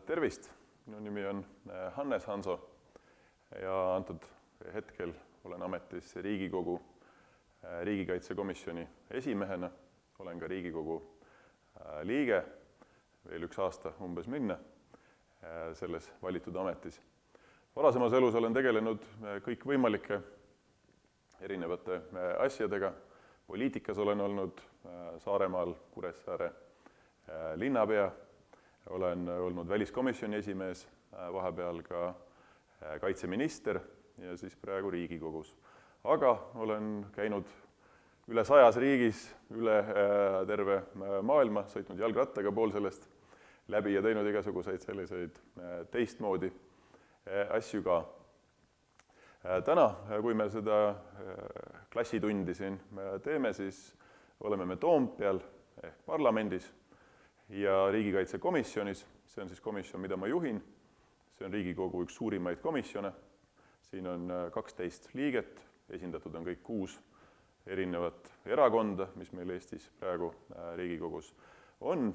Tervist, minu nimi on Hannes Hanso ja antud hetkel olen ametis Riigikogu riigikaitsekomisjoni esimehena, olen ka Riigikogu liige, veel üks aasta umbes minna selles valitud ametis. Varasemas elus olen tegelenud kõikvõimalike erinevate asjadega, poliitikas olen olnud Saaremaal, Kuressaare linnapea, olen olnud väliskomisjoni esimees, vahepeal ka kaitseminister ja siis praegu Riigikogus. Aga olen käinud üle 100 riigis, üle terve maailma, sõitnud jalgrattaga pool sellest läbi ja teinud igasuguseid selliseid teistmoodi asju ka. Täna, kui me seda klassitundi siin teeme, siis oleme me Toompeal ehk parlamendis ja riigikaitsekomisjonis, see on siis komisjon, mida ma juhin, see on Riigikogu üks suurimaid komisjone, siin on 12 liiget, esindatud on kõik 6 erinevat erakonda, mis meil Eestis praegu Riigikogus on,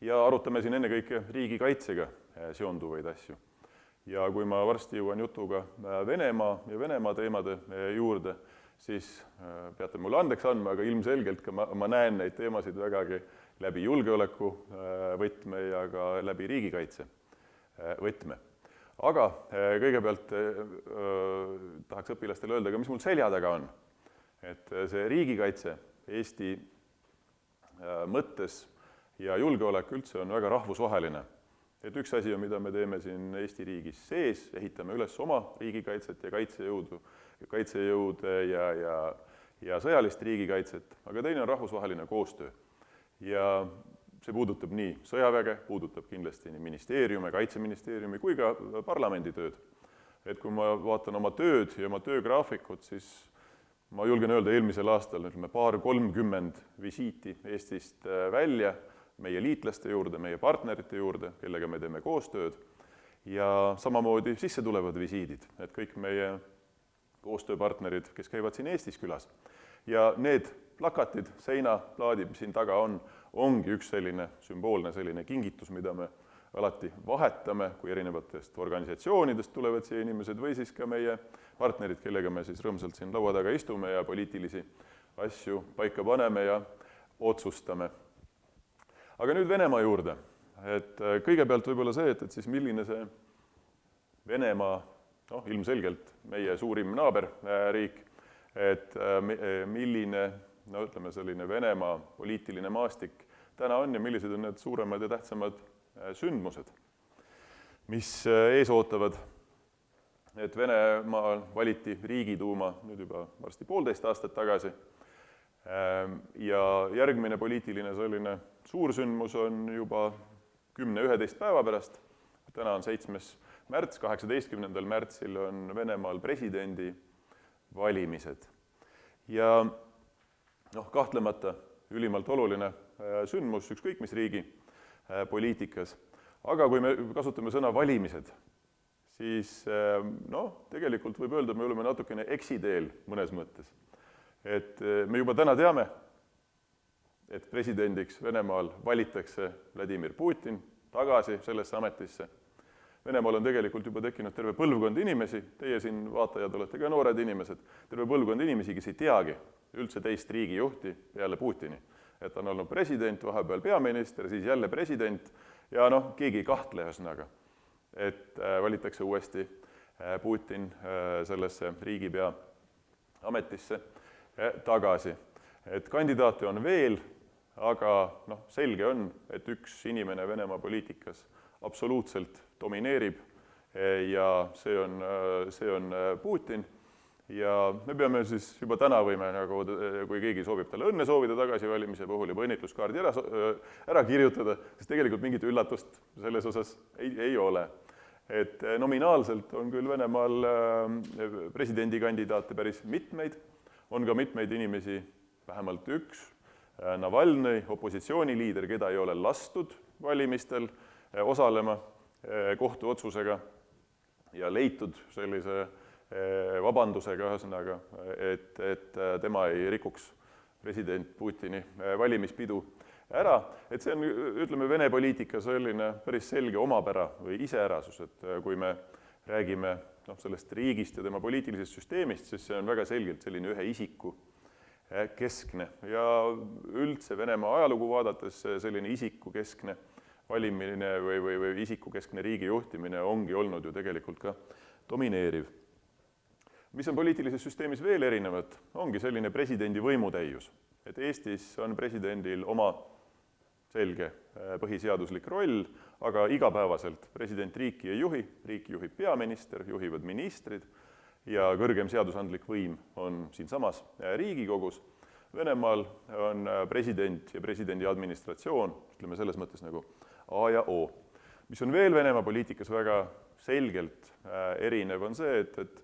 ja arutame siin ennekõike riigikaitsega seonduvaid asju. Ja kui ma varsti jõuan jutuga Venemaa ja Venemaa teemade juurde, siis peate mulle andeks andma, aga ilmselgelt ka ma näen neid teemasid vägagi läbi julgeoleku võtme ja ka läbi riigikaitse võtme. Aga kõigepealt tahaks õpilastele öelda ka, mis mul selja taga on. Et see riigikaitse Eesti mõttes ja julgeolek üldse on väga rahvusvaheline. Et üks asi on, mida me teeme siin Eesti riigis sees, ehitame üles oma riigikaitset ja kaitsejõude ja sõjalist riigikaitset, aga teine on rahvusvaheline koostöö. Ja see puudutab nii sõjaväge, puudutab kindlasti nii ministeeriume, kaitseministeeriumi kui ka parlamendi tööd. Et kui ma vaatan oma tööd ja oma töögraafikut, siis ma julgen öelda eelmisel aastal 30 visiiti Eestist välja, meie liitlaste juurde, meie partnerite juurde, kellega me teeme koostööd ja samamoodi sisse tulevad visiidid, et kõik meie koostööpartnerid, kes käivad siin Eestis külas. Ja need plakatid, seinaplaadid, mis siin taga ongi üks selline sümboolne selline kingitus, mida me alati vahetame, kui erinevatest organisatsioonidest tulevad siia inimesed või siis ka meie partnerid, kellega me siis rõõmsalt siin laua taga istume ja poliitilisi asju paika paneme ja otsustame. Aga nüüd Venemaa juurde. Et kõigepealt võib-olla see, et siis milline see Venemaa, ilmselgelt meie suurim naaberriik, et milline, ütleme selline Venemaa poliitiline maastik täna on ja millised on need suuremad ja tähtsamad sündmused, mis ees ootavad. Et Venemaal valiti Riigiduuma nüüd juba varsti 1,5 aastat tagasi ja järgmine poliitiline selline suursündmus on juba 10-11 päeva pärast. Täna on 7. märts, 18. märtsil on Venemaal presidendi valimised. Ja kahtlemata ülimalt oluline sündmus ükskõik mis riigi poliitikas. Aga kui me kasutame sõna valimised, siis tegelikult võib öelda, et me oleme natukene eksiteel mõnes mõttes. Et me juba täna teame, et presidendiks Venemaal valitakse Vladimir Putin tagasi sellesse ametisse. Venemaal on tegelikult juba tekkinud terve põlvkond inimesi, teie siin vaatajad olete ka noored inimesed, terve põlvkond inimesi, kes ei teagi üldse teist riigijuhti peale Putini. Et on olnud president, vahepeal peaminister, siis jälle president ja keegi ei kahtle ühesõnaga, et valitakse uuesti Putin sellesse riigipea ametisse tagasi. Et kandidaate on veel, aga selge on, et üks inimene Venemaa poliitikas absoluutselt domineerib ja see on Putin. Ja me peame siis juba täna võime, kui keegi soovib talle õnne soovida tagasivalimise puhul ja õnnitluskaardi ära kirjutada, siis tegelikult mingit üllatust selles osas ei ole. Et nominaalselt on küll Venemaal presidendikandidaate päris mitmeid, on ka mitmeid inimesi, vähemalt üks, Navalnõi, opositsiooniliider, keda ei ole lastud valimistel osalema kohtuotsusega ja leitud sellise vabandusega ühesõnaga, et tema ei rikuks president Putini valimispidu ära, et see on, ütleme, Vene poliitika selline päris selge omapära või iseärasus, et kui me räägime sellest riigist ja tema poliitilisest süsteemist, siis see on väga selgelt selline ühe isiku keskne ja üldse Venemaa ajalugu vaadates selline isikukeskne valimine või isikukeskne riigi juhtimine ongi olnud ju tegelikult ka domineeriv. Mis on poliitilises süsteemis veel erinevad, ongi selline presidendi võimutäius. Et Eestis on presidendil oma selge põhiseaduslik roll, aga igapäevaselt president riiki ei juhi, riiki juhib peaminister, juhivad ministrid ja kõrgem seadusandlik võim on siinsamas Riigikogus. Venemaal on president ja presidendi administratsioon, ütleme selles mõttes nagu A ja O. Mis on veel Venemaa poliitikas väga selgelt erinev, on see, et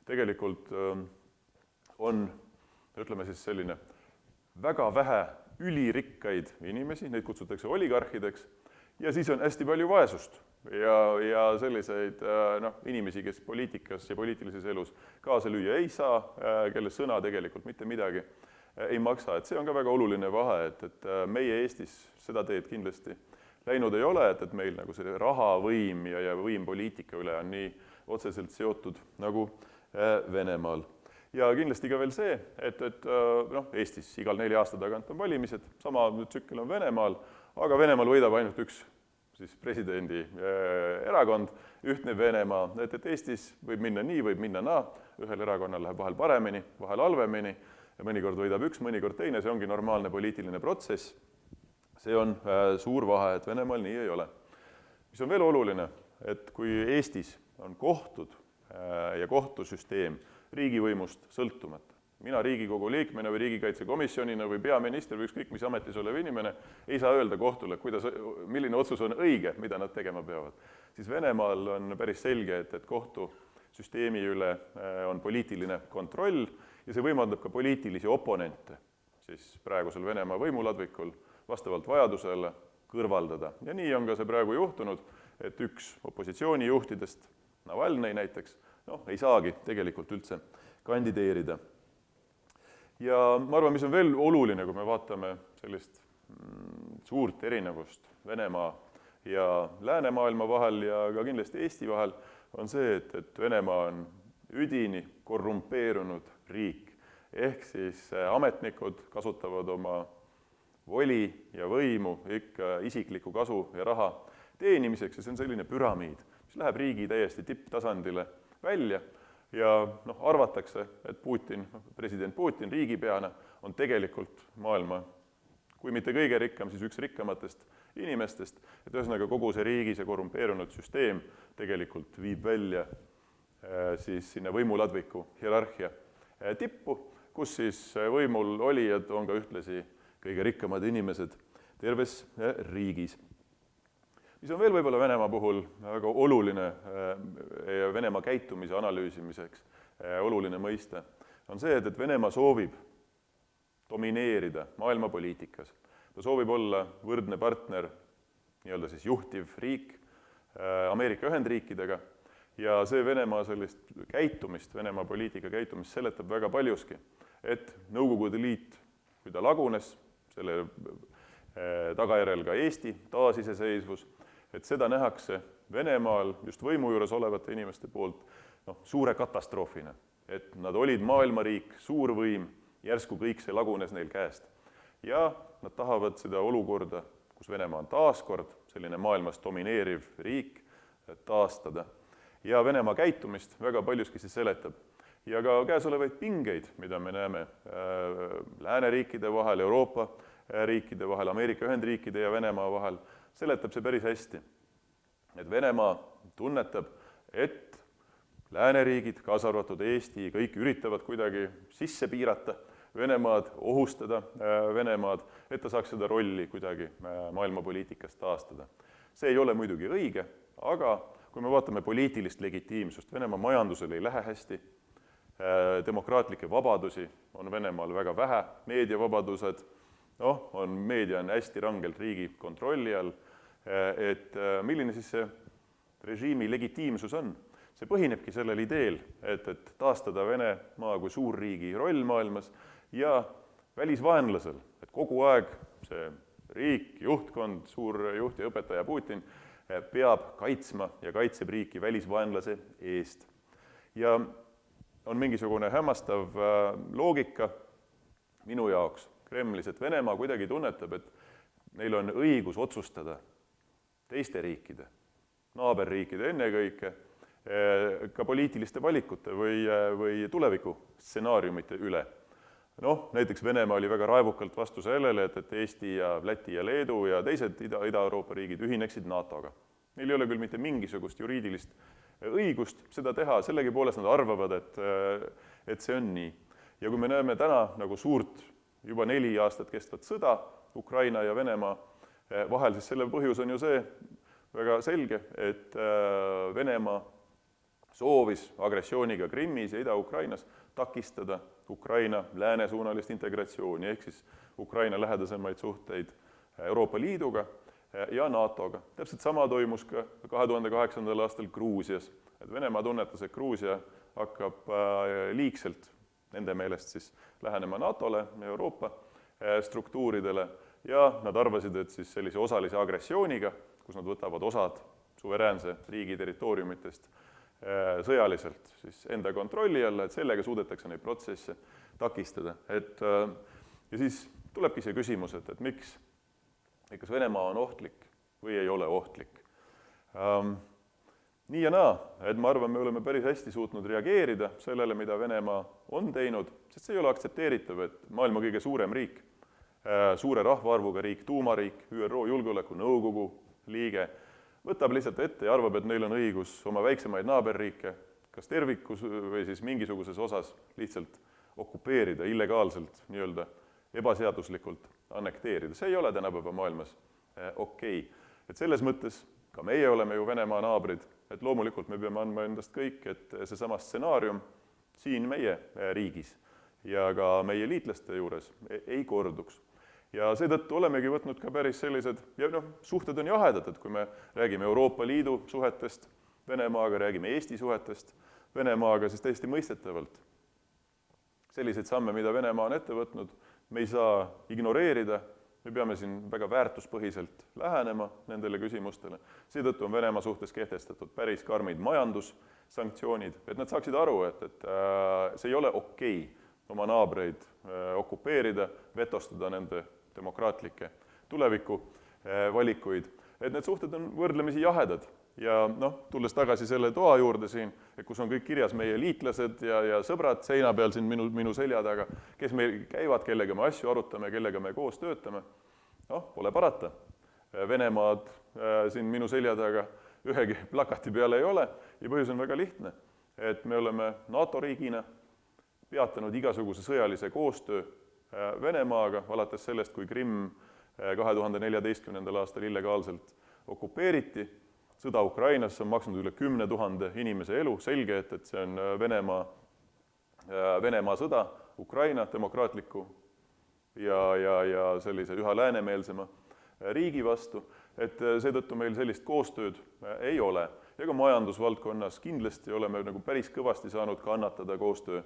tegelikult on, ütleme siis selline väga vähe ülirikkaid inimesi, neid kutsutakse oligarhideks, ja siis on hästi palju vaesust ja selliseid inimesi, kes poliitikas ja poliitilises elus kaasa lüüa ei saa, kelle sõna tegelikult mitte midagi ei maksa. Et see on ka väga oluline vahe, et meie Eestis seda teed kindlasti läinud ei ole, et meil nagu see rahavõim ja võim poliitika üle on nii otseselt seotud nagu Venemaal. Ja kindlasti ka veel see, et Eestis igal 4 aasta tagant on valimised, sama tsükkel on Venemaal, aga Venemaal võidab ainult üks siis presidendi erakond, ühtne Venemaa, et Eestis võib minna nii, võib minna naa, ühel erakonnal läheb vahel paremini, vahel halvemini, ja mõnikord võidab üks, mõnikord teine, see ongi normaalne poliitiline protsess. See on suur vahe, et Venemaal nii ei ole. Mis on veel oluline, et kui Eestis on kohtud ja kohtusüsteem riigivõimust sõltumata. Mina Riigikogu liikmena või riigikaitsekomisjonina või peaminister või ükskõik mis ametis olev inimene ei saa öelda kohtule, milline otsus on õige, mida nad tegema peavad. Siis Venemaal on päris selge, et kohtusüsteemi üle on poliitiline kontroll ja see võimaldab ka poliitilisi oponente siis praegusel Venemaa võimuladvikul vastavalt vajadusele kõrvaldada. Ja nii on ka see praegu juhtunud, et üks opositsioonijuhtidest, Navalnõi näiteks, ei saagi tegelikult üldse kandideerida. Ja ma arvan, mis on veel oluline, kui me vaatame sellist suurt erinevust Venemaa ja läänemaailma vahel ja ka kindlasti Eesti vahel, on see, et Venemaa on üdini korrumpeerunud riik. Ehk siis ametnikud kasutavad oma voli ja võimu ikka isikliku kasu ja raha teenimiseks ja see on selline püramiid, mis läheb riigi täiesti tipptasandile välja ja arvatakse, et president Putin riigipeana on tegelikult maailma, kui mitte kõige rikkam, siis üks rikkamatest inimestest, et ühesõnaga kogu see riigi, see korrumpeerunud süsteem tegelikult viib välja siis sinna võimuladviku hierarhia tippu, kus siis võimul olijad on ka ühtlasi kõige rikkamad inimesed terves riigis. Mis on veel võib-olla Venemaa puhul väga oluline ja Venemaa käitumise analüüsimiseks oluline mõiste, on see, et Venemaa soovib domineerida maailmapoliitikas. Ta soovib olla võrdne partner, nii-öelda siis juhtiv riik Ameerika Ühendriikidega ja see Venemaa sellist käitumist, Venemaa poliitika käitumist seletab väga paljuski, et Nõukogude Liit, kui ta lagunes, selle tagajärjel ka Eesti taasiseseisvus, et seda nähakse Venemaal just võimu juures olevate inimeste poolt suure katastroofina. Et nad olid maailmariik, suur võim, järsku kõik see lagunes neil käest. Ja nad tahavad seda olukorda, kus Venemaa on taaskord selline maailmas domineeriv riik, taastada. Ja Venemaa käitumist väga paljuski see seletab. Ja ka käesolevaid pingeid, mida me näeme lääneriikide vahel, Euroopa riikide vahel, Ameerika Ühendriikide ja Venemaa vahel, seletab see päris hästi. Et Venemaa tunnetab, et lääneriigid, kaasa arvatud Eesti, kõik üritavad kuidagi sisse piirata Venemaad, ohustada Venemaad, et ta saaks seda rolli kuidagi maailmapoliitikas taastada. See ei ole muidugi õige, aga kui me vaatame poliitilist legitiimsust, Venemaa majandusel ei lähe hästi, demokraatlikke vabadusi on Venemaal väga vähe, meediavabadused, meedia on hästi rangelt riigi kontrolli all, et milline siis see režiimi legitiimsus on. See põhinebki sellel ideel, et taastada Venemaa kui suurriigi roll maailmas ja välisvaenlasel, et kogu aeg see riik, juhtkond, suur juht ja õpetaja Putin peab kaitsma ja kaitseb riiki välisvaenlase eest. Ja on mingisugune hämmastav loogika minu jaoks Kremlis, et Venemaa kuidagi tunnetab, et neil on õigus otsustada teiste riikide, naaberriikide ennekõike, ka poliitiliste valikute või tuleviku stsenaariumite üle. Noh, näiteks Venemaa oli väga raevukalt vastu sellele, et Eesti ja Läti ja Leedu ja teised Ida-Euroopa riigid ühineksid NATO-ga. Neil ei ole küll mitte mingisugust juriidilist õigust seda teha, sellegipoolest nad arvavad, et see on nii. Ja kui me näeme täna nagu suurt juba 4 aastat kestvat sõda Ukraina ja Venemaa vahel, siis selle põhjus on ju see väga selge, et Venemaa soovis agressiooniga Krimmis ja Ida-Ukrainas takistada Ukraina läänesuunalist integratsiooni, ehk siis Ukraina lähedasemaid suhteid Euroopa Liiduga ja NATO-ga. Täpselt sama toimus ka 2008. aastal Gruusias. Et Venemaa tunnetas, et Gruusia hakkab liigselt nende meelest siis lähenema NATO-le, Euroopa struktuuridele ja nad arvasid, et siis sellise osalise agressiooniga, kus nad võtavad osad suveräänse riigi territooriumitest sõjaliselt siis enda kontrolli alla, et sellega suudetakse neid protsesse takistada. Ja siis tulebki see küsimus, et miks, kas Venemaa on ohtlik või ei ole ohtlik. Nii ja naa, et ma arvan, me oleme päris hästi suutnud reageerida sellele, mida Venemaa on teinud, sest see ei ole aktsepteeritav, et maailma kõige suurem riik, suure rahvaarvuga riik, tuumariik, ÜRO Julgeolekunõukogu liige, võtab lihtsalt ette ja arvab, et neil on õigus oma väiksemaid naaberriike kas tervikus või siis mingisuguses osas lihtsalt okupeerida, illegaalselt, nii-öelda ebaseaduslikult annekteerida. See ei ole tänapäeva maailmas okei. Et selles mõttes ka meie oleme ju Venemaa naabrid, et loomulikult me peame andma endast kõik, et seesama stsenaarium siin meie riigis ja ka meie liitlaste juures ei korduks. Ja seetõttu olemegi võtnud ka päris sellised, ja suhted on jahedad, et kui me räägime Euroopa Liidu suhetest Venemaaga, räägime Eesti suhetest Venemaaga, siis täiesti mõistetavalt. Selliseid samme, mida Venemaa on ette võtnud, me ei saa ignoreerida, me peame siin väga väärtuspõhiselt lähenema nendele küsimustele. Seetõttu on Venemaa suhtes kehtestatud päris karmid majandussanktsioonid, et nad saaksid aru, et see ei ole okei oma naabreid okupeerida, vetostada nende demokraatlikke tulevikuvalikuid. Et need suhted on võrdlemisi jahedad ja tulles tagasi selle toa juurde siin, kus on kõik kirjas meie liitlased ja sõbrad seina peal siin minu selja taga, kes meil käivad, kellega me asju arutame, kellega me koos töötame, pole parata. Venemaad siin minu selja taga ühegi plakati peal ei ole ja põhjus on väga lihtne, et me oleme NATO riigina peatanud igasuguse sõjalise koostöö Venemaaga, alates sellest, kui Krimm 2014. aastal illegaalselt okupeeriti. Sõda Ukrainas on maksnud üle 10 000 inimese elu, selge, et see on Venemaa sõda Ukraina demokraatliku ja sellise üha läänemeelsema riigi vastu, et seetõttu meil sellist koostööd ei ole. Ja ka majandusvaldkonnas kindlasti oleme päris kõvasti saanud kannatada koostöö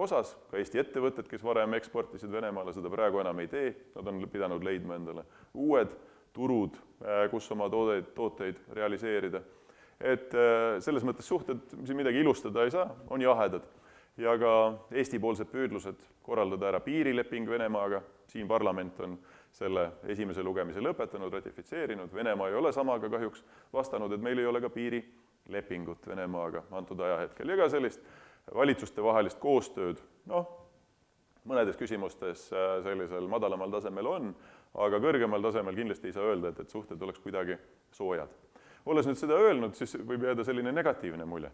osas, ka Eesti ettevõtted, kes varem eksportisid Venemaale, seda praegu enam ei tee, nad on pidanud leidma endale uued turud, kus oma tooteid realiseerida. Et selles mõttes suhted, mis midagi ilustada ei saa, on jahedad. Ja ka Eesti-poolsed püüdlused korraldada ära piirileping Venemaaga, siin parlament on selle esimese lugemise lõpetanud, ratifitseerinud, Venemaa ei ole samaga kahjuks vastanud, et meil ei ole ka piirilepingut Venemaaga antud ajahetkel ja ka sellist valitsuste vahelist koostööd, mõnedes küsimustes sellisel madalamal tasemel on, aga kõrgemal tasemel kindlasti ei saa öelda, et suhted oleks kuidagi soojad. Olles nüüd seda öelnud, siis võib jääda selline negatiivne mulje.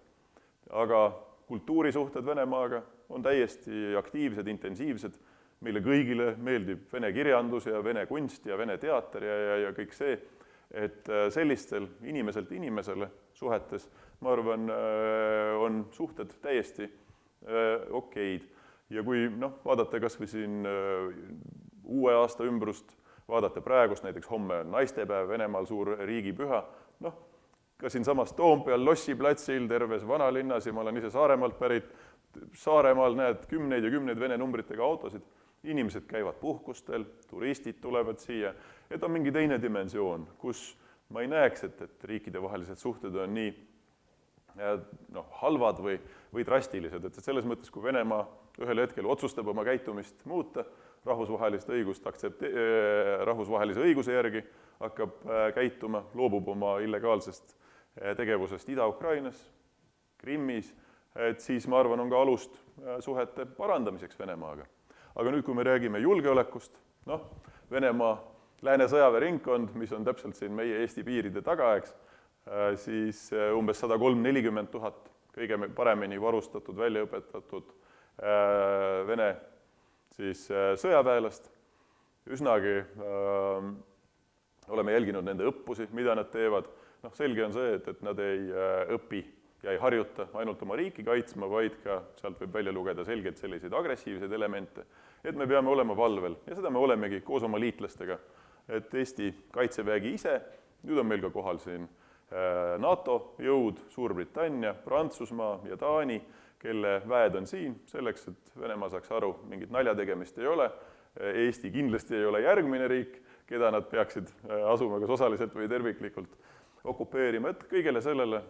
Aga kultuurisuhted Venemaaga on täiesti aktiivsed, intensiivsed, meile kõigile meeldib vene kirjandus ja vene kunst ja vene teater ja kõik see, et sellistel inimeselt inimesele suhetes, ma arvan, on suhted täiesti okeid. Ja kui vaadata kas või siin uue aasta ümbrust, vaadata praegust, näiteks homme on naistepäev, Venemaal suur riigipüha, ka siin samas Toompeal, Lossi platsil, terves vanalinnas ja ma olen ise Saaremaalt pärit, Saaremaal näed kümneid ja kümneid vene numbritega autosid, inimesed käivad puhkustel, turistid tulevad siia, et on mingi teine dimensioon, kus ma ei näeks, et riikidevahelised suhted on nii halvad või drastilised, et selles mõttes, kui Venemaa ühel hetkel otsustab oma käitumist muuta, rahvusvahelist õigust rahvusvahelise õiguse järgi hakkab käituma, loobub oma illegaalsest tegevusest Ida-Ukrainas, Krimmis, et siis ma arvan, on ka alust suhete parandamiseks Venemaaga. Aga nüüd, kui me räägime julgeolekust, Venemaa Lääne sõjaväeringkond, mis on täpselt siin meie Eesti piiride taga, siis umbes 130–140 000 kõige paremini varustatud, väljaõpetatud Vene siis sõjaväelast. Üsnagi oleme jälginud nende õppusi, mida nad teevad. Selge on see, et nad ei õpi ja ei harjuta ainult oma riiki kaitsma, vaid ka sealt võib välja lugeda selgelt selliseid agressiivseid elemente, et me peame olema valvel ja seda me olemegi koos oma liitlastega. Et Eesti kaitsevägi ise, nüüd on meil ka kohal siin NATO jõud, Suurbritannia, Prantsusmaa ja Taani, kelle väed on siin selleks, et Venemaa saaks aru, mingit naljategemist ei ole. Eesti kindlasti ei ole järgmine riik, keda nad peaksid asuma kas osaliselt või terviklikult okupeerima. Et kõigele sellele,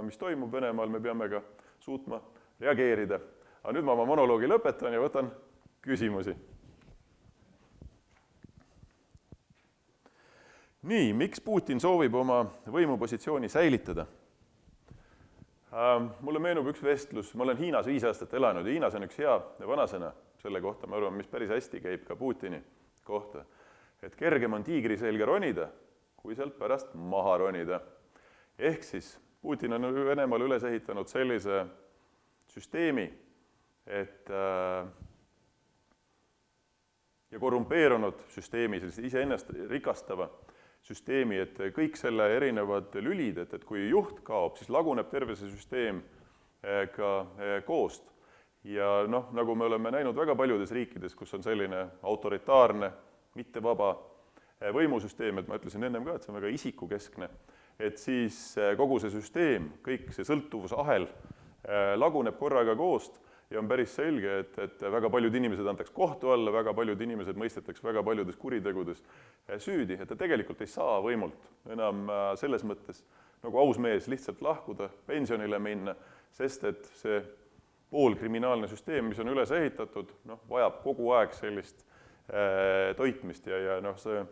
mis toimub Venemaal, me peame ka suutma reageerida. Aga nüüd ma oma monoloogi lõpetan ja võtan küsimusi. Nii, miks Putin soovib oma võimupositsiooni säilitada? Mulle meenub üks vestlus, ma olen Hiinas 5 aastat elanud ja Hiinas on üks hea vanasõna selle kohta, ma arvan, mis päris hästi käib ka Putini kohta. Et kergem on tiigri selga ronida, kui sealt pärast maha ronida. Ehk siis Putin on Venemaal üles ehitanud sellise süsteemi, et ja korrumpeerunud süsteemi, iseennast rikastava süsteemi, et kõik selle erinevad lülid, et kui juht kaob, siis laguneb terve see süsteem ka koost. Ja nagu me oleme näinud väga paljudes riikides, kus on selline autoritaarne, mittevaba võimusüsteem, et ma ütlesin ennem ka, et see on väga isikukeskne, et siis kogu see süsteem, kõik see sõltuvusahel laguneb korraga koost ja on päris selge, et väga paljud inimesed antaks kohtu alla, väga paljud inimesed mõistetaks väga paljudes kuritegudes süüdi, et ta tegelikult ei saa võimult enam selles mõttes nagu aus mees lihtsalt lahkuda, pensionile minna, sest et see poolkriminaalne süsteem, mis on üles ehitatud, vajab kogu aeg sellist toitmist ja see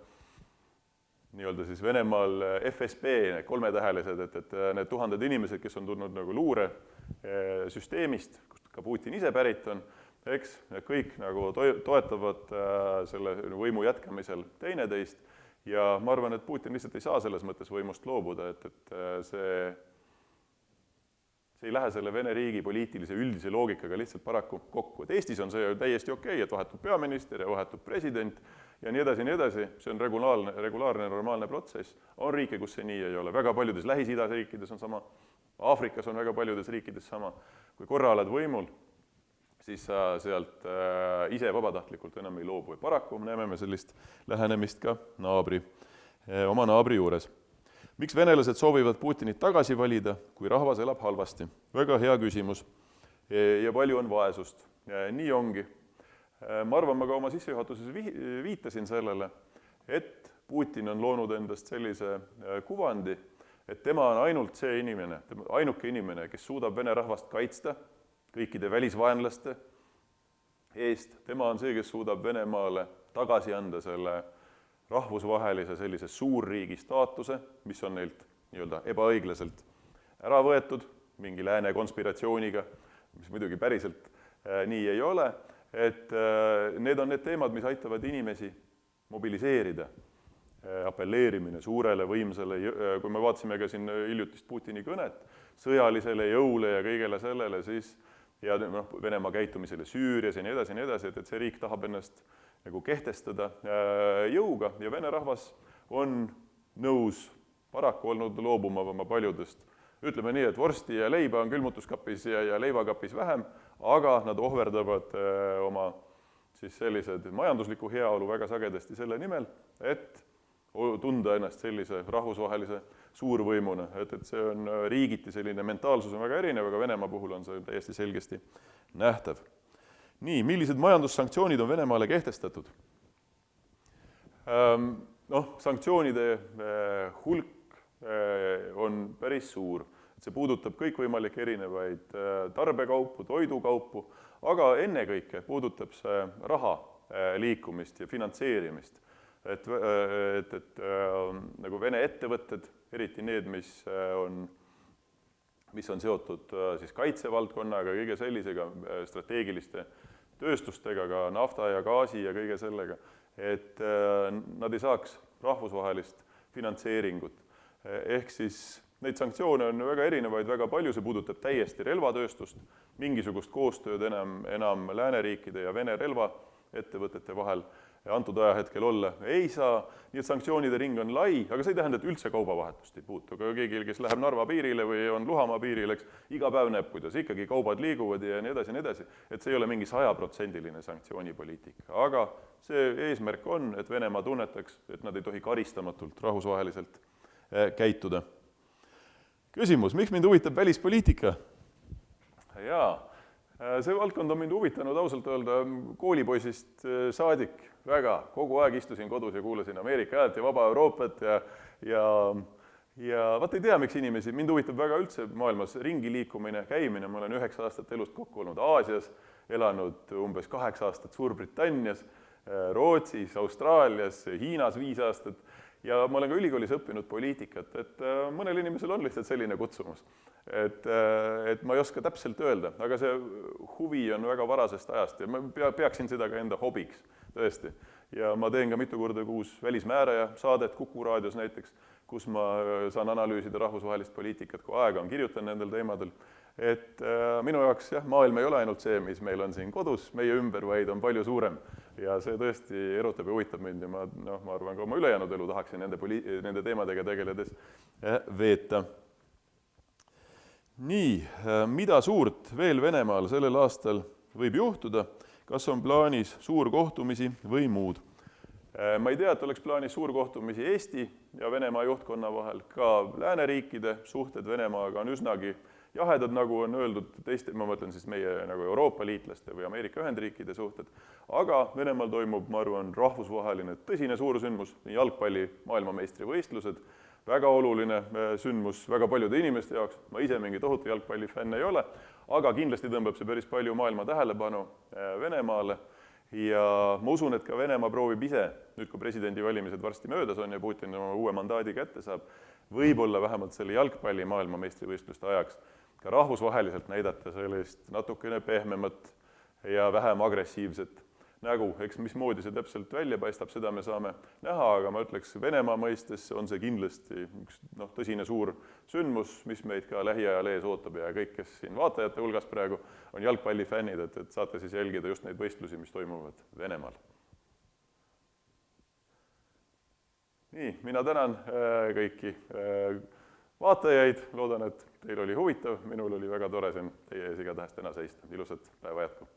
nii-öelda siis Venemaal FSB, 3-tähelised, et need tuhanded inimesed, kes on tulnud nagu luure süsteemist, kust ka Putin ise pärit on, eks, kõik nagu toetavad selle võimu jätkamisel teineteist ja ma arvan, et Putin lihtsalt ei saa selles mõttes võimust loobuda, et see ei lähe selle Vene riigi poliitilise üldise loogikaga lihtsalt paraku kokku. Et Eestis on see täiesti okei, et vahetub peaminister ja vahetub president ja nii edasi, see on regulaarne, normaalne protsess. On riike, kus see nii ei ole. Väga paljudes Lähis-Idas riikides on sama, Aafrikas on väga paljudes riikides sama. Kui korra oled võimul, siis sa sealt ise vabatahtlikult enam ei loobu. Ja paraku näeme me sellist lähenemist ka oma naabri juures. Miks venelased soovivad Putinit tagasi valida, kui rahvas elab halvasti? Väga hea küsimus ja palju on vaesust. Nii ongi. Ma arvan, ma ka oma sissejuhatuses viitasin sellele, et Putin on loonud endast sellise kuvandi, et tema on ainult see inimene, ainuke inimene, kes suudab vene rahvast kaitsta kõikide välisvaenlaste eest. Tema on see, kes suudab Venemaale tagasi anda selle rahvusvahelise sellise suurriigi staatuse, mis on neilt nii-öelda ebaõiglaselt ära võetud, mingi lääne konspiratsiooniga, mis muidugi päriselt nii ei ole, et need on need teemad, mis aitavad inimesi mobiliseerida, apelleerimine suurele võimsale, kui me vaatasime ka siin hiljutist Putini kõnet, sõjalisele jõule ja kõigele sellele, siis ja Venemaa käitumisele Süürias ja nii edasi, et see riik tahab ennast nagu kehtestada jõuga ja vene rahvas on nõus paraku olnud loobuma oma paljudest. Ütleme nii, et vorsti ja leiba on külmutuskapis ja leivakapis vähem, aga nad ohverdavad oma siis sellised majandusliku heaolu väga sagedasti selle nimel, et tunda ennast sellise rahvusvahelise suurvõimuna, et see on riigiti selline mentaalsus on väga erinev, aga Venemaa puhul on see täiesti selgesti nähtav. Nii, millised majandussanktsioonid on Venemaale kehtestatud? Sanktsioonide hulk on päris suur. See puudutab kõikvõimalikke erinevaid tarbekaupu, toidukaupu, aga ennekõike puudutab see raha liikumist ja finantseerimist. Nagu Vene ettevõtted, eriti need, mis on seotud siis kaitsevaldkonnaga, kõige sellisega, strateegiliste tööstustega, ka nafta ja gaasi ja kõige sellega, et nad ei saaks rahvusvahelist finantseeringut. Ehk siis neid sanktsioone on väga erinevaid, väga palju, see puudutab täiesti relvatööstust, mingisugust koostööd enam lääneriikide ja Vene relvaettevõtete vahel antud ajahetkel olla ei saa, nii et sanktsioonide ring on lai, aga see ei tähenda, et üldse kaubavahetust ei puutu. Aga keegi, kes läheb Narva piirile või on Luhamaa piiril, eks, iga päev näeb, kuidas ikkagi kaubad liiguvad ja nii edasi, et see ei ole mingi 100% sanktsioonipoliitika. Aga see eesmärk on, et Venemaa tunnetaks, et nad ei tohi karistamatult rahvusvaheliselt käituda. Küsimus, miks mind huvitab välispoliitika? Jaa, see valdkond on mind huvitanud ausalt öelda koolipoisist saadik väga. Kogu aeg istusin kodus ja kuulasin Ameerika häält ja Vaba Euroopat ja vaat ei tea, miks inimesi. Mind huvitab väga üldse maailmas ringi liikumine, käimine. Ma olen 9 aastat elust kokku olnud Aasias, elanud umbes 8 aastat Suurbritannias, Rootsis, Austraalias, Hiinas 5 aastat. Ja ma olen ka ülikoolis õppinud poliitikat, et mõnel inimesel on lihtsalt selline kutsumus. Et ma ei oska täpselt öelda, aga see huvi on väga varasest ajast ja ma peaksin seda ka enda hobiks, tõesti. Ja ma teen ka mitu korda kuus välismääraja saadet Kuku raadios näiteks, kus ma saan analüüsida rahvusvahelist poliitikat, kui aega on, kirjutan nendel teemadel. Et minu jaoks maailm ei ole ainult see, mis meil on siin kodus, meie ümber, vaid on palju suurem. Ja see tõesti erutab ja huvitab mind ja ma arvan, ka oma ülejäänud elu tahaksin nende teemadega tegeledes veeta. Nii, mida suurt veel Venemaal sellel aastal võib juhtuda? Kas on plaanis suurkohtumisi või muud? Ma ei tea, et oleks plaanis suurkohtumisi Eesti ja Venemaa juhtkonna vahel. Ka lääneriikide suhted Venemaaga on üsnagi jahedad, nagu on öeldud teiste, ma mõtlen siis meie nagu Euroopa liitlaste või Ameerika Ühendriikide suhted. Aga Venemaal toimub, ma arvan, rahvusvaheline tõsine suursündmus, jalgpalli maailmameistrivõistlused, väga oluline sündmus väga paljude inimeste jaoks. Ma ise mingi tohutu jalgpallifänn ei ole, aga kindlasti tõmbab see päris palju maailma tähelepanu Venemaale. Ja ma usun, et ka Venemaa proovib ise, nüüd kui presidendivalimised varsti möödas on ja Putin oma uue mandaadi kätte saab, võib-olla vähemalt selle jalgpalli maailmameistrivõistluste ajaks ka rahvusvaheliselt näidata sellist natukene pehmemat ja vähem agressiivset nägu. Eks mismoodi see täpselt välja paistab, seda me saame näha, aga ma ütleks, Venemaa mõistes on see kindlasti üks tõsine suur sündmus, mis meid ka lähiajal ees ootab ja kõik, kes siin vaatajate hulgas praegu on jalgpallifännid, et saate siis jälgida just neid võistlusi, mis toimuvad Venemaal. Nii, mina tänan kõiki vaatajaid, loodan, et teil oli huvitav, minul oli väga tore siin teie ees igatahes täna seista. Ilusat päeva jätku!